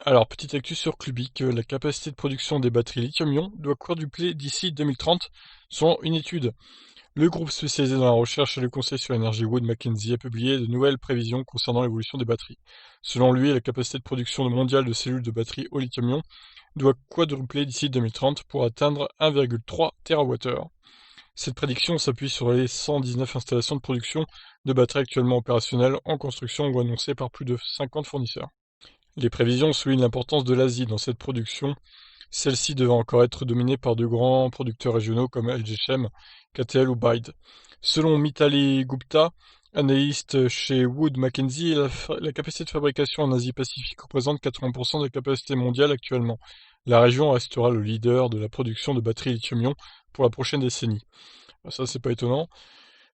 Alors, petite actu sur Clubic, la capacité de production des batteries lithium-ion doit quadrupler d'ici 2030, selon une étude. Le groupe spécialisé dans la recherche et le conseil sur l'énergie Wood Mackenzie a publié de nouvelles prévisions concernant l'évolution des batteries. Selon lui, la capacité de production mondiale de cellules de batteries au lithium-ion doit quadrupler d'ici 2030 pour atteindre 1,3 TWh. Cette prédiction s'appuie sur les 119 installations de production de batteries actuellement opérationnelles en construction ou annoncées par plus de 50 fournisseurs. Les prévisions soulignent l'importance de l'Asie dans cette production, celle-ci devant encore être dominée par de grands producteurs régionaux comme LG Chem, KTL ou Bide. Selon Mitali Gupta, analyste chez Wood Mackenzie, la capacité de fabrication en Asie-Pacifique représente 80% de la capacité mondiale actuellement. La région restera le leader de la production de batteries lithium-ion pour la prochaine décennie. Ça, c'est pas étonnant.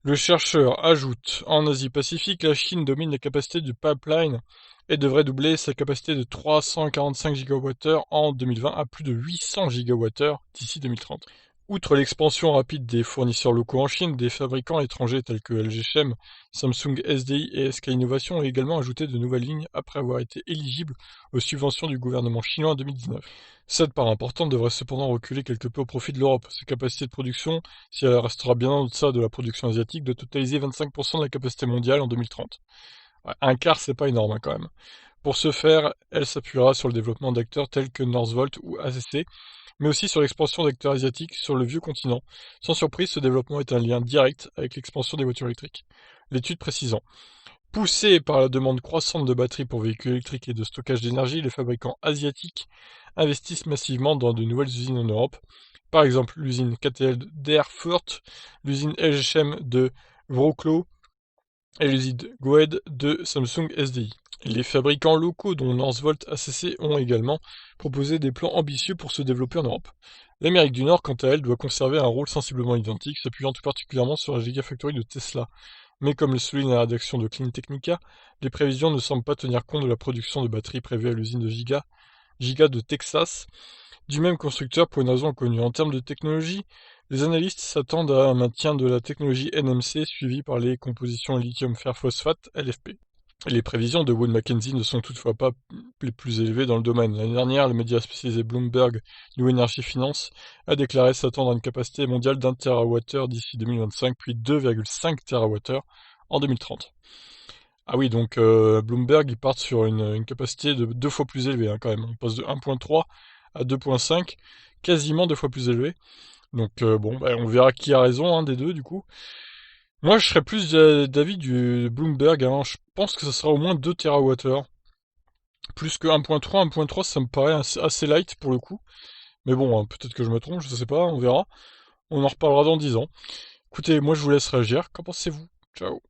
Le chercheur ajoute, en Asie-Pacifique, la Chine domine la capacité du pipeline et devrait doubler sa capacité de 345 GWh en 2020 à plus de 800 GWh d'ici 2030. Outre l'expansion rapide des fournisseurs locaux en Chine, des fabricants étrangers tels que LG Chem, Samsung SDI et SK Innovation ont également ajouté de nouvelles lignes après avoir été éligibles aux subventions du gouvernement chinois en 2019. Cette part importante devrait cependant reculer quelque peu au profit de l'Europe. Sa capacité de production, si elle restera bien en deçà de la production asiatique, doit totaliser 25% de la capacité mondiale en 2030. Ouais, un quart, c'est pas énorme quand même. Pour ce faire, elle s'appuiera sur le développement d'acteurs tels que Northvolt ou ACC, mais aussi sur l'expansion d'acteurs asiatiques sur le vieux continent. Sans surprise, ce développement est un lien direct avec l'expansion des voitures électriques. L'étude précisant: poussés par la demande croissante de batteries pour véhicules électriques et de stockage d'énergie, les fabricants asiatiques investissent massivement dans de nouvelles usines en Europe. Par exemple, l'usine KTL d'Erfurt, l'usine LGChem de Wrocław et l'usine Goed de Samsung SDI. Les fabricants locaux, dont Northvolt ACC, ont également proposé des plans ambitieux pour se développer en Europe. L'Amérique du Nord, quant à elle, doit conserver un rôle sensiblement identique, s'appuyant tout particulièrement sur la Gigafactory de Tesla. Mais comme le souligne la rédaction de Clean Technica, les prévisions ne semblent pas tenir compte de la production de batteries prévue à l'usine de Giga de Texas, du même constructeur pour une raison inconnue. En termes de technologie, les analystes s'attendent à un maintien de la technologie NMC suivie par les compositions lithium fer phosphate LFP. Les prévisions de Wood Mackenzie ne sont toutefois pas les plus élevées dans le domaine. L'année dernière, le média spécialisé Bloomberg New Energy Finance a déclaré s'attendre à une capacité mondiale d'1 TWh d'ici 2025, puis 2,5 TWh en 2030. Ah oui, donc Bloomberg, ils partent sur une capacité de 2 fois plus élevée quand même. On passe de 1,3 à 2,5, quasiment 2 fois plus élevé. Donc bon, bah, on verra qui a raison des deux du coup. Moi, je serais plus d'avis du Bloomberg. Je pense que ça sera au moins 2 TWh. Plus que 1.3. 1.3, ça me paraît assez light pour le coup. Mais bon, peut-être que je me trompe, je sais pas, on verra. On en reparlera dans 10 ans. Écoutez, moi je vous laisse réagir. Qu'en pensez-vous? Ciao.